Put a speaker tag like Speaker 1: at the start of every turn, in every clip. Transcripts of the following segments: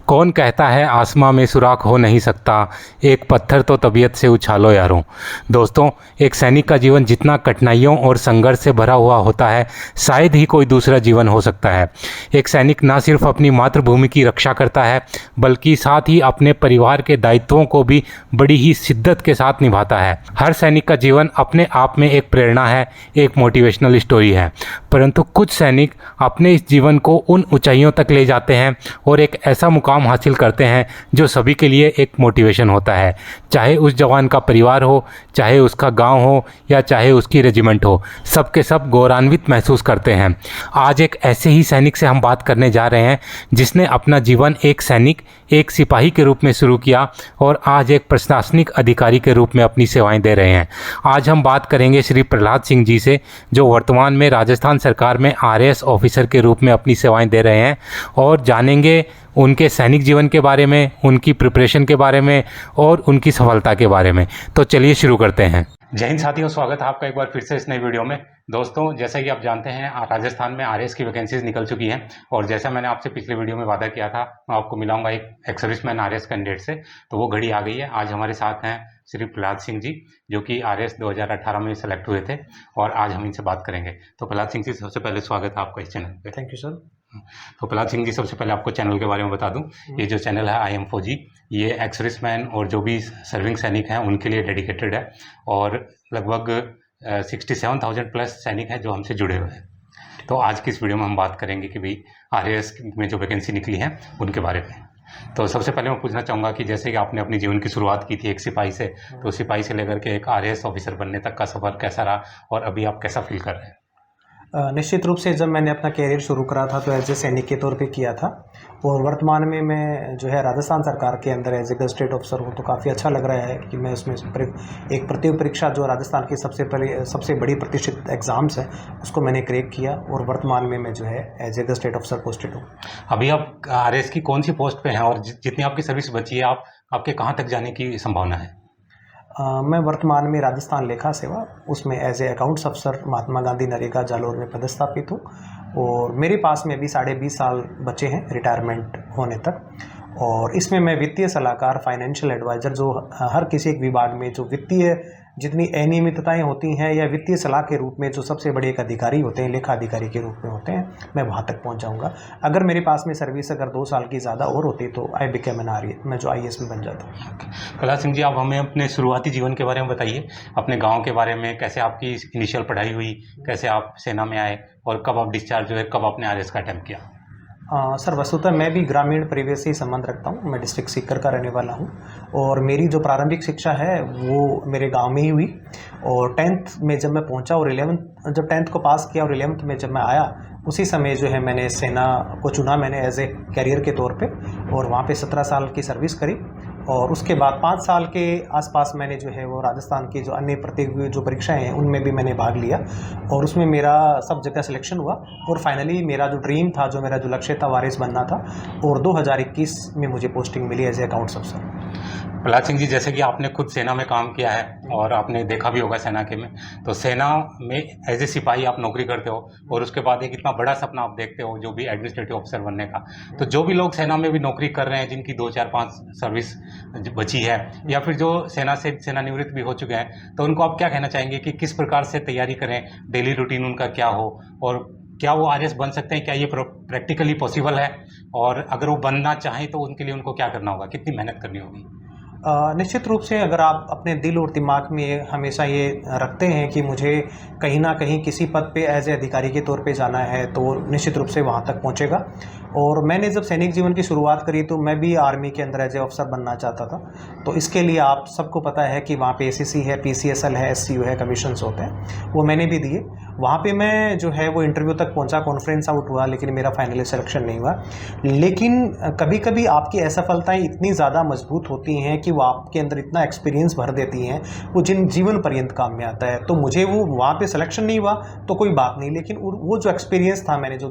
Speaker 1: कौन कहता है आसमां में सुराख हो नहीं सकता, एक पत्थर तो तबीयत से उछालो यारों। दोस्तों, एक सैनिक का जीवन जितना कठिनाइयों और संघर्ष से भरा हुआ होता है, शायद ही कोई दूसरा जीवन हो सकता है। एक सैनिक न सिर्फ अपनी मातृभूमि की रक्षा करता है, बल्कि साथ ही अपने परिवार के दायित्वों को भी बड़ी ही शिद्दत के साथ निभाता है। हर सैनिक का जीवन अपने आप में एक प्रेरणा है, एक मोटिवेशनल स्टोरी है। परंतु कुछ सैनिक अपने इस जीवन को उन ऊंचाइयों तक ले जाते हैं और एक ऐसा मुकाम हासिल करते हैं जो सभी के लिए एक मोटिवेशन होता है। चाहे उस जवान का परिवार हो, चाहे उसका गांव हो, या चाहे उसकी रेजिमेंट हो, सबके सब गौरवान्वित महसूस करते हैं। आज एक ऐसे ही सैनिक से हम बात करने जा रहे हैं जिसने अपना जीवन एक सैनिक, एक सिपाही के रूप में शुरू किया और आज एक प्रशासनिक अधिकारी के रूप में अपनी सेवाएं दे रहे हैं। आज हम बात करेंगे श्री प्रहलाद सिंह जी से, जो वर्तमान में राजस्थान सरकार में आरएएस ऑफिसर के रूप में अपनी सेवाएं दे रहे हैं, और जानेंगे उनके सैनिक जीवन के बारे में, उनकी प्रिपरेशन के बारे में और उनकी सफलता के बारे में। तो चलिए शुरू करते हैं। जय हिंद साथियों, स्वागत है आपका एक बार फिर से इस नई वीडियो में। दोस्तों, जैसा कि आप जानते हैं, राजस्थान में आरएएस की वैकेंसीज निकल चुकी हैं और जैसा मैंने आपसे पिछले वीडियो में वादा किया था, मैं आपको मिलाऊंगा एक एक्स सर्विसमैन आरएएस कैंडिडेट से, तो वो घड़ी आ गई है। आज हमारे साथ हैं श्री प्रहलाद सिंह जी, जो कि आरएएस 2018 में सेलेक्ट हुए थे और आज हम इनसे बात करेंगे। तो प्रहलाद सिंह जी, सबसे पहले स्वागत है आपका इस चैनल पे।
Speaker 2: Thank you sir.
Speaker 1: तो प्रहलाद सिंह जी, सबसे पहले आपको चैनल के बारे में बता दूं। ये जो चैनल है IM फौजी, ये एक्स सर्विसमैन और जो भी सर्विंग सैनिक हैं उनके लिए डेडिकेटेड है और लगभग 67,000 प्लस सैनिक हैं जो हमसे जुड़े हुए हैं। तो आज की इस वीडियो में हम बात करेंगे कि भाई आरएएस में जो वैकेंसी निकली है उनके बारे में। तो सबसे पहले मैं पूछना चाहूँगा कि जैसे कि आपने अपनी जीवन की शुरुआत की थी एक सिपाही से, तो सिपाही से लेकर के एक आरएएस ऑफिसर बनने तक का सफ़र कैसा रहा और अभी आप कैसा फील कर रहे हैं?
Speaker 2: निश्चित रूप से जब मैंने अपना कैरियर शुरू करा था तो एज ए सैनिक के तौर पे किया था और वर्तमान में मैं जो है राजस्थान सरकार के अंदर एज ए गजेटेड ऑफिसर हूँ। तो काफ़ी अच्छा लग रहा है कि मैं उसमें एक प्रतियोगी परीक्षा जो राजस्थान की सबसे बड़ी प्रतिष्ठित एग्ज़ाम्स है उसको मैंने क्रैक किया और वर्तमान में मैं जो है as a gazetted officer posted हूँ।
Speaker 1: अभी आप आरएएस की कौन सी पोस्ट पे हैं और जितनी आपकी सर्विस बची है, आपके कहाँ तक जाने की संभावना है?
Speaker 2: मैं वर्तमान में राजस्थान लेखा सेवा उसमें एज ए अकाउंट्स अफसर महात्मा गांधी नरेगा जालोर में पदस्थापित हूँ और मेरे पास में भी 20.5 साल बचे हैं रिटायरमेंट होने तक। और इसमें मैं वित्तीय सलाहकार, फाइनेंशियल एडवाइज़र, जो हर किसी एक विभाग में जो वित्तीय जितनी अनियमितताएं होती हैं या वित्तीय सलाह के रूप में जो सबसे बड़े एक अधिकारी होते हैं, लेखा अधिकारी के रूप में होते हैं, मैं वहाँ तक पहुँच जाऊँगा। अगर मेरे पास में सर्विस अगर 2 साल की ज़्यादा और होती तो आई बिकेम एन आरए, मैं जो IAS में बन जाता।
Speaker 1: प्रहलाद सिंह जी, आप हमें अपने शुरुआती जीवन के बारे में बताइए, अपने गाँव के बारे में। कैसे आपकी इनिशियल पढ़ाई हुई, कैसे आप सेना में आए और कब आप डिस्चार्ज हुए, कब आपने आरएएस का अटेम्प्ट किया?
Speaker 2: सर, वस्तुतः मैं भी ग्रामीण परिवेश से ही संबंध रखता हूँ। मैं डिस्ट्रिक्ट सीकर का रहने वाला हूँ और मेरी जो प्रारंभिक शिक्षा है वो मेरे गांव में ही हुई और 10th में जब मैं पहुँचा और 11th जब 10th को पास किया और 11th में जब मैं आया, उसी समय जो है मैंने सेना को चुना, मैंने एज ए कैरियर के तौर पे, और वहाँ पे 17 साल की सर्विस करी। और उसके बाद 5 साल के आसपास मैंने जो है वो राजस्थान की जो अन्य प्रतियोगी जो परीक्षाएं हैं उनमें भी मैंने भाग लिया और उसमें मेरा सब जगह सिलेक्शन हुआ और फाइनली मेरा जो ड्रीम था, जो मेरा जो लक्ष्य था, वारिस बनना था और 2021 में मुझे पोस्टिंग मिली एज ए अकाउंट्स अफसर।
Speaker 1: प्रहलाद सिंह जी, जैसे कि आपने खुद सेना में काम किया है और आपने देखा भी होगा सेना के में, तो सेना में एज ए सिपाही आप नौकरी करते हो और उसके बाद एक इतना बड़ा सपना आप देखते हो जो भी एडमिनिस्ट्रेटिव ऑफिसर बनने का। तो जो भी लोग सेना में भी नौकरी कर रहे हैं, जिनकी 2, 4, 5 सर्विस बची है या फिर जो सेना से सेवानिवृत्त भी हो चुके हैं, तो उनको आप क्या कहना चाहेंगे कि किस प्रकार से तैयारी करें, डेली रूटीन उनका क्या हो और क्या वो आरएएस बन सकते हैं? क्या ये प्रैक्टिकली पॉसिबल है? और अगर वो बनना चाहें तो उनके लिए उनको क्या करना होगा, कितनी मेहनत करनी होगी?
Speaker 2: निश्चित रूप से अगर आप अपने दिल और दिमाग में हमेशा ये रखते हैं कि मुझे कहीं ना कहीं किसी पद पे एज ए अधिकारी के तौर पे जाना है, तो निश्चित रूप से वहाँ तक पहुँचेगा। और मैंने जब सैनिक जीवन की शुरुआत करी तो मैं भी आर्मी के अंदर एज ए ऑफिसर बनना चाहता था। तो इसके लिए आप सबको पता है कि वहाँ पे ACC है, PCSL है, SCU है, कमीशंस होते हैं, वो मैंने भी दिए। वहाँ पे मैं जो है वो इंटरव्यू तक पहुँचा, कॉन्फ्रेंस आउट हुआ, लेकिन मेरा फाइनली सिलेक्शन नहीं हुआ। लेकिन कभी कभी आपकी असफलताएँ इतनी ज़्यादा मजबूत होती हैं कि वो आपके अंदर इतना एक्सपीरियंस भर देती हैं, वो जीवन पर्यंत काम में आता है। तो मुझे वो वहाँ पे सिलेक्शन नहीं हुआ तो कोई बात नहीं, लेकिन वो जो एक्सपीरियंस था मैंने जो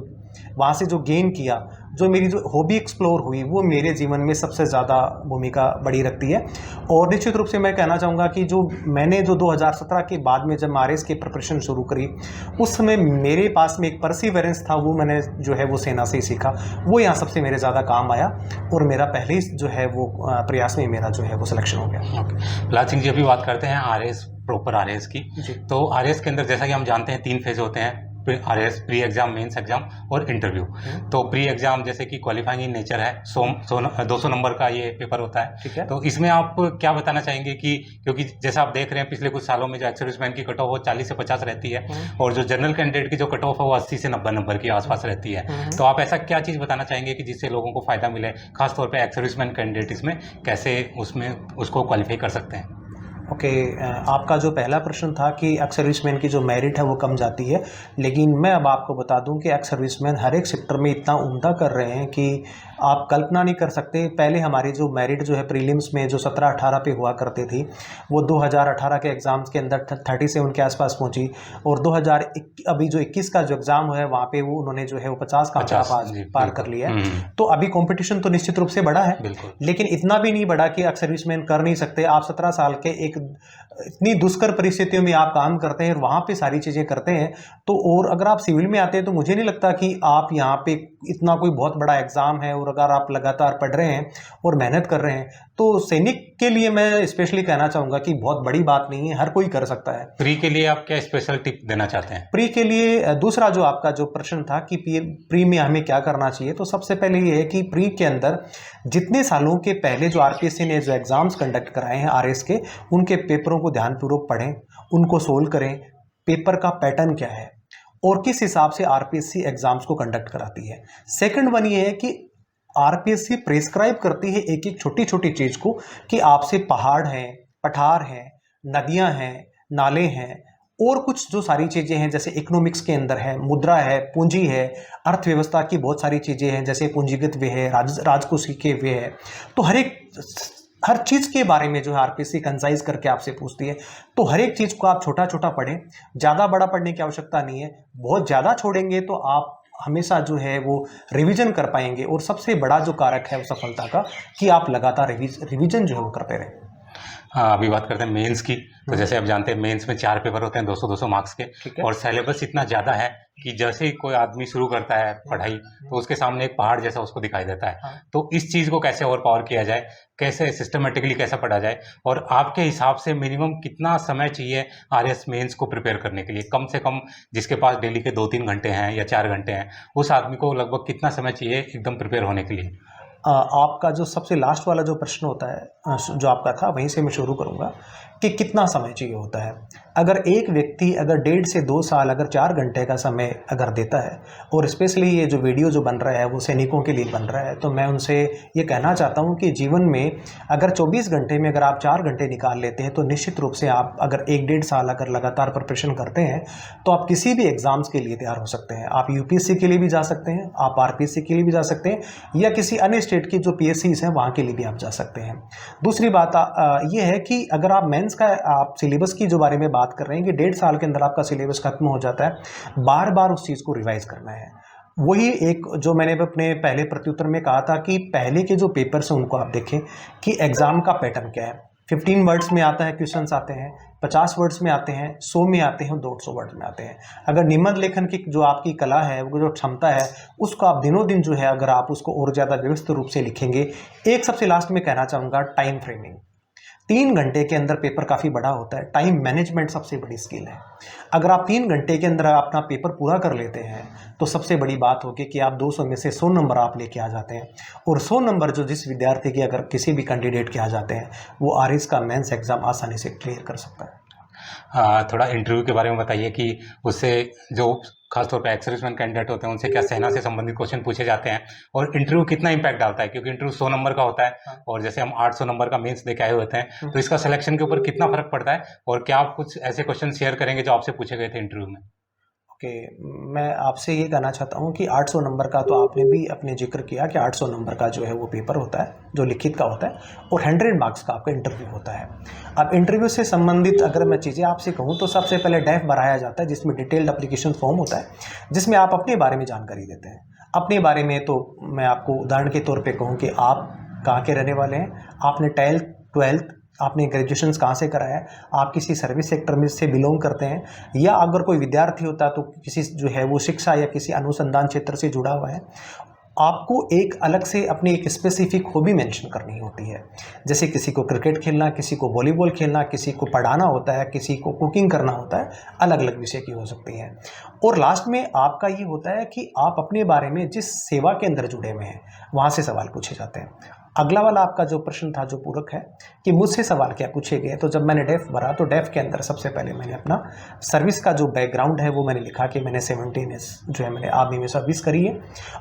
Speaker 2: वहाँ से जो गेन किया, जो मेरी जो हॉबी एक्सप्लोर हुई, वो मेरे जीवन में सबसे ज़्यादा भूमिका बड़ी रखती है। और निश्चित रूप से मैं कहना चाहूँगा कि जो मैंने जो 2017 के बाद में जब आरएस की प्रिपरेशन शुरू करी, उस समय मेरे पास में एक परसिवरेंस था, वो मैंने जो है वो सेना से ही सीखा, वो यहाँ सबसे मेरे ज़्यादा काम आया और मेरा पहले ही जो है वो प्रयास में मेरा जो है वो सिलेक्शन हो गया।
Speaker 1: ओके, प्रहलाद सिंह जी अभी बात करते हैं आरएस, प्रॉपर आरएस की। तो आरएस के अंदर जैसा कि हम जानते हैं 3 फेज होते हैं, RS, pre exam, mains exam और इंटरव्यू। तो प्री एग्जाम जैसे कि क्वालिफाइंग इन नेचर है, 200 नंबर का ये पेपर होता है।
Speaker 2: ठीक है।
Speaker 1: तो इसमें आप क्या बताना चाहेंगे कि क्योंकि जैसा आप देख रहे हैं पिछले कुछ सालों में जो एक्स सर्विसमैन की कट ऑफ वो 40 से 50 रहती है और जो जनरल कैंडिडेट की जो कट ऑफ है वो 80 से 90 नंबर के आसपास रहती है। तो आप ऐसा क्या चीज़ बताना चाहेंगे कि जिससे लोगों को फायदा मिले, खासतौर पर एक्स सर्विसमैन कैंडिडेट इसमें कैसे उसमें उसको क्वालिफाई कर सकते हैं?
Speaker 2: ओके, आपका जो पहला प्रश्न था कि एक्स सर्विसमैन की जो मेरिट है वो कम जाती है, लेकिन मैं अब आपको बता दूं कि एक्स सर्विसमैन हर एक सेक्टर में इतना उम्दा कर रहे हैं कि आप कल्पना नहीं कर सकते। पहले हमारी जो मेरिट जो है प्रीलिम्स में जो 17-18 पे हुआ करती थी, वो 2018 के एग्ज़ाम्स के अंदर 37 के आसपास पहुंची और अभी जो 21 का जो एग्ज़ाम है वहाँ पे वो उन्होंने जो है वो 50 का आंकड़ा पार कर लिया है। तो अभी कॉम्पिटिशन तो निश्चित रूप से बढ़ा है, लेकिन इतना भी नहीं बढ़ा कि एक्स सर्विसमैन कर नहीं सकते। आप 17 साल के एक इतनी दुष्कर परिस्थितियों में आप काम करते हैं और वहाँ पे सारी चीज़ें करते हैं, तो और अगर आप सिविल में आते हैं तो मुझे नहीं लगता कि आप यहाँ पे इतना कोई बहुत बड़ा एग्ज़ाम है, और अगर आप लगातार पढ़ रहे हैं और मेहनत कर रहे हैं तो सैनिक के लिए मैं स्पेशली कहना चाहूँगा कि बहुत बड़ी बात नहीं है, हर कोई कर सकता है।
Speaker 1: प्री के लिए आप क्या स्पेशल टिप देना चाहते हैं?
Speaker 2: प्री के लिए दूसरा जो आपका जो प्रश्न था कि प्री में हमें क्या करना चाहिए, तो सबसे पहले ये है कि प्री के अंदर जितने सालों के पहले जो आरपीएससी ने जो एग्ज़ाम्स कंडक्ट कराए हैं आरएस के, उनके पेपरों को ध्यानपूर्वक पढ़ें, उनको सोल्व करें, पेपर का पैटर्न क्या है और किस हिसाब से आरपीएससी एग्ज़ाम्स को कंडक्ट कराती है। सेकंड वन ये है कि आरपीएससी प्रेस्क्राइब करती है एक एक छोटी छोटी चीज़ को, कि आपसे पहाड़ हैं, पठार हैं, नदियां हैं, नाले हैं और कुछ जो सारी चीज़ें हैं, जैसे इकोनॉमिक्स के अंदर है, मुद्रा है, पूंजी है, अर्थव्यवस्था की बहुत सारी चीज़ें हैं, जैसे पूंजीगत व्यय है, राजकोषीय के व्यय है। तो हर चीज़ के बारे में जो है आरपीएससी कंसाइज करके आपसे पूछती है। तो हर एक चीज़ को आप छोटा छोटा पढ़ें, ज़्यादा बड़ा पढ़ने की आवश्यकता नहीं है। बहुत ज़्यादा छोड़ेंगे तो आप हमेशा जो है वो रिवीजन कर पाएंगे, और सबसे बड़ा जो कारक है वो सफलता का, कि आप लगातार रिवीजन जो है वो करते रहें।
Speaker 1: हाँ, अभी बात करते हैं मेंस की। तो जैसे आप जानते हैं मेंस में 4 पेपर होते हैं 200-200 मार्क्स के, और सिलेबस इतना ज़्यादा है कि जैसे ही कोई आदमी शुरू करता है पढ़ाई तो उसके सामने एक पहाड़ जैसा उसको दिखाई देता है। तो इस चीज़ को कैसे ओवर पावर किया जाए, कैसे सिस्टमेटिकली कैसे पढ़ा जाए, और आपके हिसाब से मिनिमम कितना समय चाहिए आरएस मेंस को प्रिपेयर करने के लिए? कम से कम जिसके पास डेली के 2-3 घंटे हैं या 4 घंटे हैं, उस आदमी को लगभग कितना समय चाहिए एकदम प्रिपेयर होने के लिए?
Speaker 2: आपका जो सबसे लास्ट वाला जो प्रश्न होता है जो आपका था, वहीं से मैं शुरू करूंगा कि कितना समय चाहिए होता है। अगर एक व्यक्ति अगर 1.5 से 2 साल अगर 4 घंटे का समय अगर देता है, और स्पेशली ये जो वीडियो जो बन रहा है वो सैनिकों के लिए बन रहा है, तो मैं उनसे ये कहना चाहता हूँ कि जीवन में अगर 24 घंटे में अगर आप 4 घंटे निकाल लेते हैं, तो निश्चित रूप से आप अगर 1-1.5 साल अगर लगातार प्रिपरेशन करते हैं तो आप किसी भी एग्ज़ाम्स के लिए तैयार हो सकते हैं। आप यूपीएससी के लिए भी जा सकते हैं, आप आरपीएससी के लिए भी जा सकते हैं, या किसी अन्य स्टेट की जो पीएससीज हैं वहाँ के लिए भी आप जा सकते हैं। दूसरी बात ये है कि अगर आप मेंस का आप सिलेबस की जो बारे में बात कर रहे हैं कि 1.5 साल के अंदर आपका सिलेबस खत्म हो जाता है, बार बार उस चीज़ को रिवाइज करना है। वही एक जो मैंने अपने पहले प्रत्युत्तर में कहा था कि पहले के जो पेपर्स हैं उनको आप देखें कि एग्ज़ाम का पैटर्न क्या है। 15 वर्ड्स में आता है क्वेश्चंस आते हैं, 50 वर्ड्स में आते हैं, 100 में आते हैं, 200 वर्ड्स में आते हैं। अगर निबंध लेखन की जो आपकी कला है, वो जो क्षमता है, उसको आप दिनों दिन जो है अगर आप उसको और ज़्यादा व्यवस्थित रूप से लिखेंगे। एक सबसे लास्ट में कहना चाहूँगा टाइम फ्रेमिंग। 3 घंटे के अंदर पेपर काफ़ी बड़ा होता है, टाइम मैनेजमेंट सबसे बड़ी स्किल है। अगर आप 3 घंटे के अंदर अपना पेपर पूरा कर लेते हैं तो सबसे बड़ी बात होगी कि आप 200 में से 100 नंबर आप लेके आ जाते हैं, और 100 नंबर जो जिस विद्यार्थी के अगर किसी भी कैंडिडेट के आ जाते हैं, वो आरएस का मेंस एग्ज़ाम आसानी से क्लियर कर सकता है।
Speaker 1: थोड़ा इंटरव्यू के बारे में बताइए कि उससे जो खासतौर पर एक्स सर्विसमैन कैंडिडेट होते हैं उनसे क्या सेना से संबंधित क्वेश्चन पूछे जाते हैं, और इंटरव्यू कितना इंपैक्ट डालता है, क्योंकि इंटरव्यू 100 नंबर का होता है और जैसे हम 800 नंबर का मेंस देके आए होते हैं, तो इसका सिलेक्शन के ऊपर कितना फर्क पड़ता है, और क्या आप कुछ ऐसे क्वेश्चन शेयर करेंगे जो आपसे पूछे गए थे इंटरव्यू में?
Speaker 2: ओके, मैं आपसे ये कहना चाहता हूँ कि 800 नंबर का तो आपने भी अपने जिक्र किया कि 800 नंबर का जो है वो पेपर होता है जो लिखित का होता है, और 100 मार्क्स का आपका इंटरव्यू होता है। अब इंटरव्यू से संबंधित अगर मैं चीज़ें आपसे कहूँ तो सबसे पहले डेफ भराया जाता है, जिसमें डिटेल्ड एप्लीकेशन फॉर्म होता है, जिसमें आप अपने बारे में जानकारी देते हैं। अपने बारे में तो मैं आपको उदाहरण के तौर पर कहूँ कि आप कहाँ के रहने वाले हैं, आपने 10th 12th आपने ग्रेजुएशन कहाँ से करा है, आप किसी सर्विस सेक्टर में से बिलोंग करते हैं, या अगर कोई विद्यार्थी होता है तो किसी जो है वो शिक्षा या किसी अनुसंधान क्षेत्र से जुड़ा हुआ है। आपको एक अलग से अपनी एक स्पेसिफिक हॉबी मेंशन करनी होती है, जैसे किसी को क्रिकेट खेलना, किसी को वॉलीबॉल खेलना, किसी को पढ़ाना होता है, किसी को कुकिंग करना होता है, अलग अलग विषय की हो सकती है। और लास्ट में आपका ये होता है कि आप अपने बारे में जिस सेवा के अंदर जुड़े हुए हैं वहाँ से सवाल पूछे जाते हैं। अगला वाला आपका जो प्रश्न था जो पूरक है कि मुझसे सवाल क्या पूछे गए, तो जब मैंने डेफ भरा तो डेफ के अंदर सबसे पहले मैंने अपना सर्विस का जो बैकग्राउंड है वो मैंने लिखा कि मैंने 17 ईयर्स जो है मैंने आर्मी में सर्विस करी है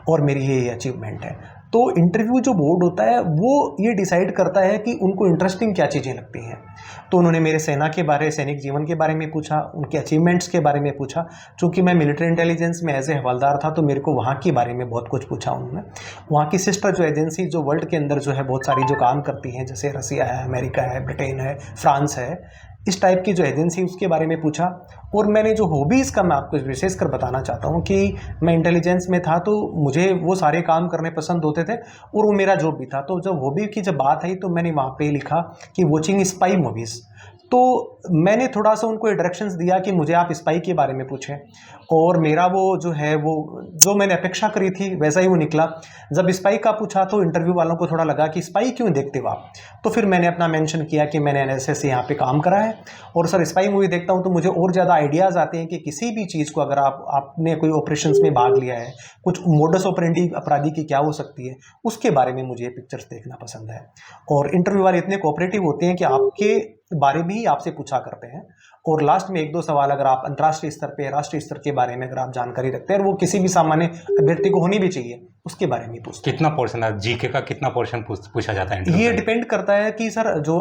Speaker 2: और मेरी ये अचीवमेंट है। तो इंटरव्यू जो बोर्ड होता है वो ये डिसाइड करता है कि उनको इंटरेस्टिंग क्या चीज़ें लगती हैं। तो उन्होंने मेरे सेना के बारे, सैनिक जीवन के बारे में पूछा, उनके अचीवमेंट्स के बारे में पूछा। चूँकि मैं मिलिट्री इंटेलिजेंस में एज ए हवलदार था तो मेरे को वहाँ के बारे में बहुत कुछ पूछा उन्होंने। वहाँ की सिस्टर जो एजेंसी जो वर्ल्ड के अंदर जो है बहुत सारी जो काम करती हैं, जैसे रसिया है, अमेरिका है, ब्रिटेन है, फ्रांस है, इस टाइप की जो एजेंसी उसके बारे में पूछा। और मैंने जो हॉबीज़ का मैं आपको विशेष कर बताना चाहता हूँ कि मैं इंटेलिजेंस में था तो मुझे वो सारे काम करने पसंद होते थे और वो मेरा जॉब भी था। तो जब हॉबी की जब बात आई तो मैंने वहाँ पे लिखा कि वॉचिंग स्पाई मूवीज़। तो मैंने थोड़ा सा उनको डायरेक्शंस दिया कि मुझे आप स्पाई के बारे में पूछें, और मेरा वो जो है वो जो मैंने अपेक्षा करी थी वैसा ही वो निकला। जब स्पाई का पूछा तो इंटरव्यू वालों को थोड़ा लगा कि स्पाई क्यों देखते हो आप, तो फिर मैंने अपना मेंशन किया कि मैंने एनएसएस से यहाँ पे काम करा है और सर स्पाई मूवी देखता हूँ तो मुझे और ज़्यादा आइडियाज़ आते हैं कि किसी भी चीज़ को अगर आपने कोई ऑपरेशंस में भाग लिया है, कुछ मोडस ऑपरेंडी अपराधी की क्या हो सकती है, उसके बारे में मुझे पिक्चर्स देखना पसंद है। और इंटरव्यू वाले इतने कोऑपरेटिव होते हैं कि आपके बारे में ही आपसे पूछा करते हैं, और लास्ट में 1-2 सवाल अगर आप अंतर्राष्ट्रीय स्तर पे, राष्ट्रीय स्तर के बारे में अगर आप जानकारी रखते हैं, और वो किसी भी सामान्य अभ्यर्थी को होनी भी चाहिए, उसके बारे में पूछते हैं।
Speaker 1: कितना पोर्शन है जीके का, कितना पोर्शन पूछा जाता है?
Speaker 2: ये डिपेंड करता है कि सर जो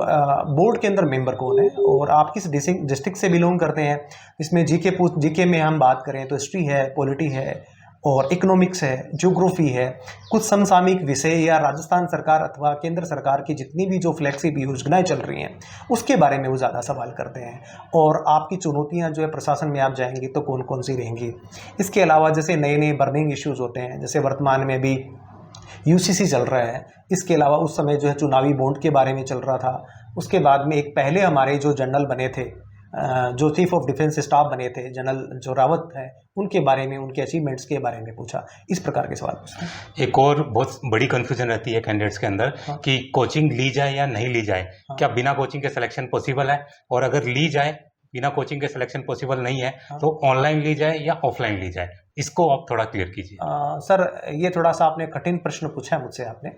Speaker 2: बोर्ड के अंदर मेंबर कौन है और आप किस डिस्ट्रिक्ट से बिलोंग करते हैं। इसमें जीके में हम बात करें तो हिस्ट्री है, पॉलिटी है, और इकोनॉमिक्स है, ज्योग्राफी है, कुछ समसामयिक विषय या राजस्थान सरकार अथवा केंद्र सरकार की जितनी भी जो फ्लैगशिप योजनाएं चल रही हैं उसके बारे में वो ज़्यादा सवाल करते हैं। और आपकी चुनौतियां जो है प्रशासन में आप जाएंगे तो कौन कौन सी रहेंगी। इसके अलावा जैसे नए नए बर्निंग इश्यूज़ होते हैं, जैसे वर्तमान में भी यूसीसी चल रहा है, इसके अलावा उस समय जो है चुनावी बॉन्ड के बारे में चल रहा था। उसके बाद में एक पहले हमारे जो जनरल बने थे, जो चीफ ऑफ डिफेंस स्टाफ बने थे, जनरल जो रावत है, उनके बारे में, उनके अचीवमेंट्स के बारे में पूछा। इस प्रकार के सवाल पूछा।
Speaker 1: एक और बहुत बड़ी कंफ्यूजन रहती है कैंडिडेट्स के अंदर कि कोचिंग ली जाए या नहीं ली जाए। क्या बिना कोचिंग के सिलेक्शन पॉसिबल है, और अगर ली जाए, बिना कोचिंग के सिलेक्शन पॉसिबल नहीं है तो ऑनलाइन ली जाए या ऑफलाइन ली जाए, इसको आप थोड़ा क्लियर कीजिए।
Speaker 2: सर ये थोड़ा सा आपने कठिन प्रश्न पूछा है मुझसे आपने।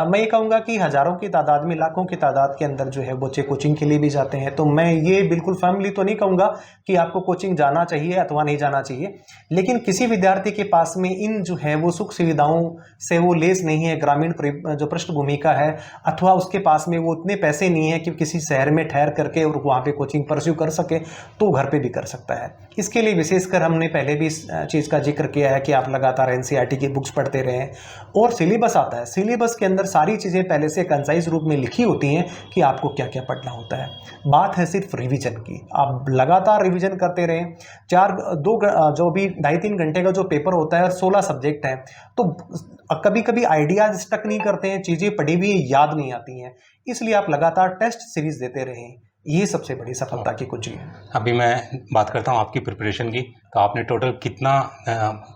Speaker 2: मैं ये कहूँगा कि हज़ारों की तादाद में, लाखों की तादाद के अंदर जो है बच्चे कोचिंग के लिए भी जाते हैं। तो मैं ये बिल्कुल फर्मली तो नहीं कहूँगा कि आपको कोचिंग जाना चाहिए अथवा नहीं जाना चाहिए, लेकिन किसी विद्यार्थी के पास में इन जो है वो सुख सुविधाओं से वो लेस नहीं है, ग्रामीण जो पृष्ठभूमि का है, अथवा उसके पास में वो उतने पैसे नहीं है कि किसी शहर में ठहर करके और वहाँ पे कोचिंग परस्यू कर सके, तो घर पे भी कर सकता है। इसके लिए विशेषकर हमने पहले भी इस चीज़ का जिक्र किया है कि आप लगातार एनसीईआरटी की बुक्स पढ़ते रहें, और सिलेबस आता है, सिलेबस के अंदर सारी चीज़ें पहले से कंसाइज रूप में लिखी होती हैं कि आपको क्या क्या पढ़ना होता है। बात है सिर्फ रिवीजन की, आप लगातार रिवीजन करते रहें। जो भी 2.5-3 घंटे का जो पेपर होता है और 16 सब्जेक्ट हैं, तो कभी कभी आइडियाज स्टक नहीं करते हैं, चीज़ें पढ़ी हुई याद नहीं आती हैं, इसलिए आप लगातार टेस्ट सीरीज देते रहें, ये सबसे बड़ी सफलता की कुंजी है।
Speaker 1: अभी मैं बात करता हूँ आपकी प्रिपरेशन की, तो आपने टोटल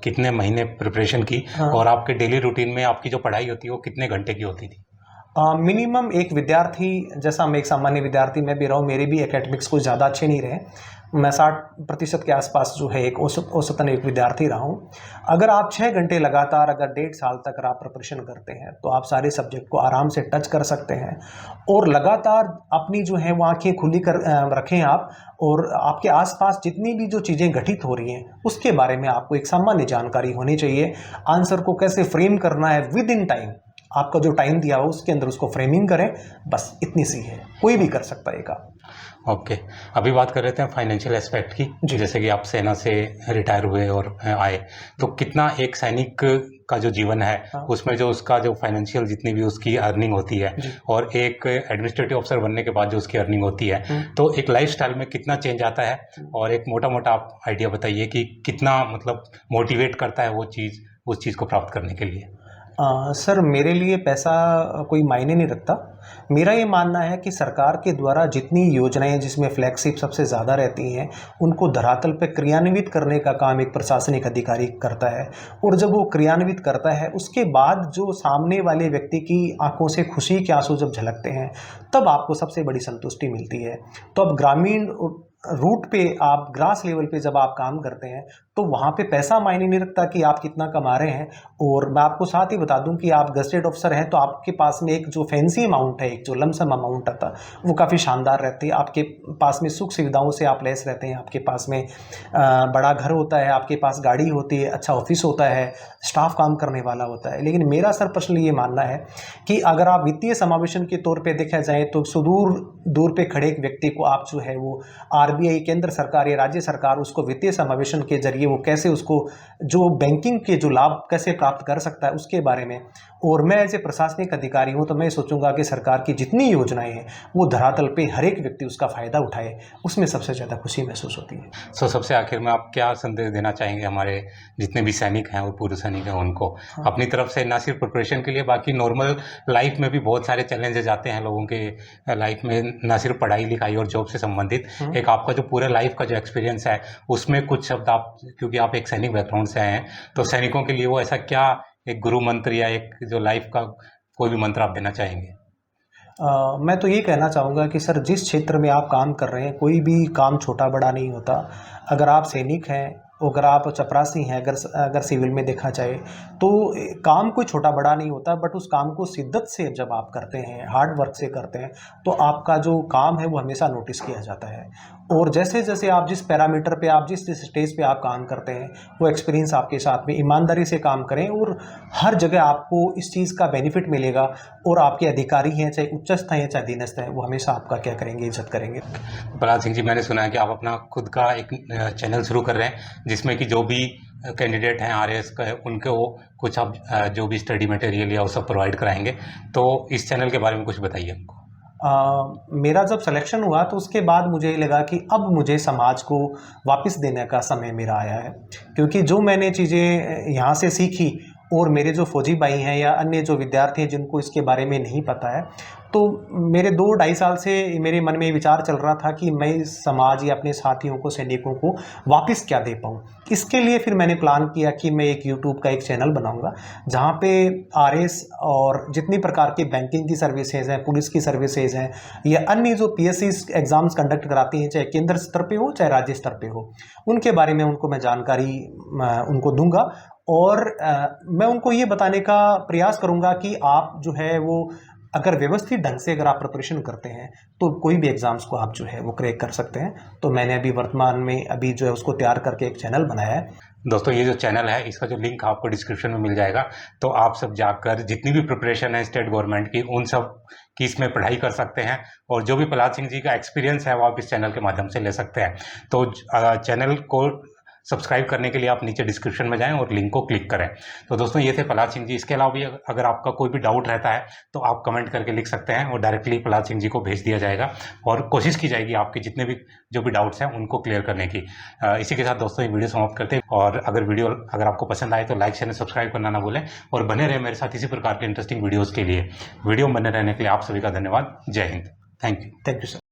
Speaker 1: कितने महीने प्रिपरेशन की? हाँ। और आपके डेली रूटीन में आपकी जो पढ़ाई होती है वो कितने घंटे की होती थी?
Speaker 2: मिनिमम एक विद्यार्थी, जैसा मैं एक सामान्य विद्यार्थी में भी रहा हूँ, मेरे भी एकेडमिक्स कुछ ज़्यादा अच्छे नहीं रहे, मैं 60% के आसपास जो है एक औसतन एक विद्यार्थी रहा हूँ। अगर आप 6 घंटे लगातार अगर 1.5 साल तक आप प्रिपरेशन करते हैं तो आप सारे सब्जेक्ट को आराम से टच कर सकते हैं, और लगातार अपनी जो है वो आँखें खुली कर रखें आप, और आपके आसपास जितनी भी जो चीज़ें घटित हो रही हैं उसके बारे में आपको एक सामान्य जानकारी होनी चाहिए। आंसर को कैसे फ्रेम करना है विद इन टाइम, आपका जो टाइम दिया हो उसके अंदर उसको फ्रेमिंग करें, बस इतनी सी है, कोई भी कर सकता है ये काम।
Speaker 1: ओके, अभी बात कर रहे थे फाइनेंशियल एस्पेक्ट की।
Speaker 2: जी।
Speaker 1: जैसे कि आप सेना से रिटायर हुए और आए, तो कितना एक सैनिक का जो जीवन है
Speaker 2: हाँ।
Speaker 1: उसमें जो उसका जो फाइनेंशियल जितनी भी उसकी अर्निंग होती है
Speaker 2: जी।
Speaker 1: और एक एडमिनिस्ट्रेटिव अफसर बनने के बाद जो उसकी अर्निंग होती है, तो एक लाइफस्टाइल में कितना चेंज आता है? और एक मोटा मोटा आप आइडिया बताइए कि कितना मतलब मोटिवेट करता है वो चीज़ उस चीज़ को प्राप्त करने के लिए?
Speaker 2: सर मेरे लिए पैसा कोई मायने नहीं रखता। मेरा ये मानना है कि सरकार के द्वारा जितनी योजनाएं जिसमें फ्लैगशिप सबसे ज़्यादा रहती हैं, उनको धरातल पे क्रियान्वित करने का काम एक प्रशासनिक अधिकारी करता है। और जब वो क्रियान्वित करता है उसके बाद जो सामने वाले व्यक्ति की आंखों से खुशी के आंसू जब झलकते हैं, तब आपको सबसे बड़ी संतुष्टि मिलती है। तो अब ग्रामीण रूट पे आप ग्रास लेवल पे जब आप काम करते हैं तो वहाँ पे पैसा मायने नहीं रखता कि आप कितना कमा रहे हैं। और मैं आपको साथ ही बता दूं कि आप गजेटेड ऑफिसर हैं तो आपके पास में एक जो फैंसी अमाउंट है, एक जो लमसम अमाउंट आता है, वो काफ़ी शानदार रहती है। आपके पास में सुख सुविधाओं से आप लैस रहते हैं, आपके पास में बड़ा घर होता है, आपके पास गाड़ी होती है, अच्छा ऑफिस होता है, स्टाफ काम करने वाला होता है। लेकिन मेरा सर पर्सनली ये मानना है कि अगर आप वित्तीय समावेशन के तौर पे देखा जाए तो सुदूर दूर पे खड़े एक व्यक्ति को आप जो है वो आरबीआई, केंद्र सरकार या राज्य सरकार उसको वित्तीय समावेशन के जरिए वो कैसे उसको जो बैंकिंग के जो लाभ कैसे प्राप्त कर सकता है उसके बारे में। और मैं एज ए प्रशासनिक अधिकारी हूँ तो मैं सोचूंगा कि सरकार की जितनी योजनाएं हैं वो धरातल पे हर एक व्यक्ति उसका फ़ायदा उठाए, उसमें सबसे ज़्यादा खुशी महसूस होती है।
Speaker 1: सबसे आखिर में आप क्या संदेश देना चाहेंगे हमारे जितने भी सैनिक हैं और पूर्व सैनिक हैं उनको? अपनी तरफ से ना सिर्फ प्रिपरेशन के लिए, बाकी नॉर्मल लाइफ में भी बहुत सारे चैलेंजेस आते हैं लोगों के लाइफ में, ना सिर्फ पढ़ाई लिखाई और जॉब से संबंधित। एक आपका जो पूरे लाइफ का जो एक्सपीरियंस है उसमें कुछ शब्द आप, क्योंकि आप एक सैनिक बैकग्राउंड से आए हैं, तो सैनिकों के लिए वो ऐसा क्या एक गुरु मंत्र या एक जो लाइफ का कोई भी मंत्र आप देना चाहेंगे?
Speaker 2: मैं तो ये कहना चाहूँगा कि सर जिस क्षेत्र में आप काम कर रहे हैं, कोई भी काम छोटा बड़ा नहीं होता। अगर आप सैनिक हैं, अगर आप चपरासी हैं, अगर सिविल में देखा जाए तो काम कोई छोटा बड़ा नहीं होता, बट उस काम को शिद्दत से जब आप करते हैं, हार्ड वर्क से करते हैं, तो आपका जो काम है वो हमेशा नोटिस किया जाता है। और जैसे जैसे आप जिस पैरामीटर पे, आप जिस स्टेज पे आप काम करते हैं, वो एक्सपीरियंस आपके साथ में, ईमानदारी से काम करें और हर जगह आपको इस चीज़ का बेनिफिट मिलेगा। और आपके अधिकारी हैं, चाहे उच्चस्थ हैं चाहे अधीनस्थ हैं, वो हमेशा आपका क्या करेंगे, इज्जत करेंगे।
Speaker 1: प्रहलाद सिंह जी, मैंने सुना है कि आप अपना खुद का एक चैनल शुरू कर रहे हैं जिसमें कि जो भी कैंडिडेट हैं आरएएस का उनको कुछ आप जो भी स्टडी मटेरियल या वो सब प्रोवाइड कराएंगे, तो इस चैनल के बारे में कुछ बताइए हमको।
Speaker 2: मेरा जब सिलेक्शन हुआ तो उसके बाद मुझे ये लगा कि अब मुझे समाज को वापस देने का समय मेरा आया है, क्योंकि जो मैंने चीज़ें यहाँ से सीखी और मेरे जो फौजी भाई हैं या अन्य जो विद्यार्थी हैं जिनको इसके बारे में नहीं पता है, तो मेरे 2-2.5 साल से मेरे मन में विचार चल रहा था कि मैं समाज या अपने साथियों को, सैनिकों को वापस क्या दे पाऊँ। इसके लिए फिर मैंने प्लान किया कि मैं एक यूट्यूब का एक चैनल बनाऊंगा जहाँ पे आरएस और जितनी प्रकार की बैंकिंग की सर्विसेज हैं, पुलिस की सर्विसेज हैं या अन्य जो पीएससी एग्ज़ाम्स कंडक्ट कराती हैं, चाहे केंद्र स्तर पे हो चाहे राज्य स्तर पे हो, उनके बारे में उनको मैं जानकारी उनको दूंगा। और मैं उनको ये बताने का प्रयास करूंगा कि आप जो है वो अगर व्यवस्थित ढंग से अगर आप प्रिपरेशन करते हैं तो कोई भी एग्ज़ाम्स को आप जो है वो क्रैक कर सकते हैं। तो मैंने अभी वर्तमान में अभी जो है उसको तैयार करके एक चैनल बनाया है।
Speaker 1: दोस्तों, ये जो चैनल है इसका जो लिंक आपको डिस्क्रिप्शन में मिल जाएगा, तो आप सब जाकर जितनी भी प्रिपरेशन है स्टेट गवर्नमेंट की, उन सब की इसमें पढ़ाई कर सकते हैं। और जो भी प्रहलाद सिंह जी का एक्सपीरियंस है वो आप इस चैनल के माध्यम से ले सकते हैं। तो चैनल को सब्सक्राइब करने के लिए आप नीचे डिस्क्रिप्शन में जाएं और लिंक को क्लिक करें। तो दोस्तों, ये थे प्रहलाद सिंह जी। इसके अलावा भी अगर आपका कोई भी डाउट रहता है तो आप कमेंट करके लिख सकते हैं और डायरेक्टली प्रहलाद सिंह जी को भेज दिया जाएगा और कोशिश की जाएगी आपके जितने भी जो भी डाउट्स हैं उनको क्लियर करने की। इसी के साथ दोस्तों ये वीडियो समाप्त करते हैं। और अगर आपको पसंद आए तो लाइक शेयर सब्सक्राइब करना ना भूलें और बने रहे मेरे साथ इसी प्रकार के इंटरेस्टिंग वीडियोज़ के लिए। वीडियो बने रहने के लिए आप सभी का धन्यवाद। जय Hind. Thank you.
Speaker 2: Thank you sir.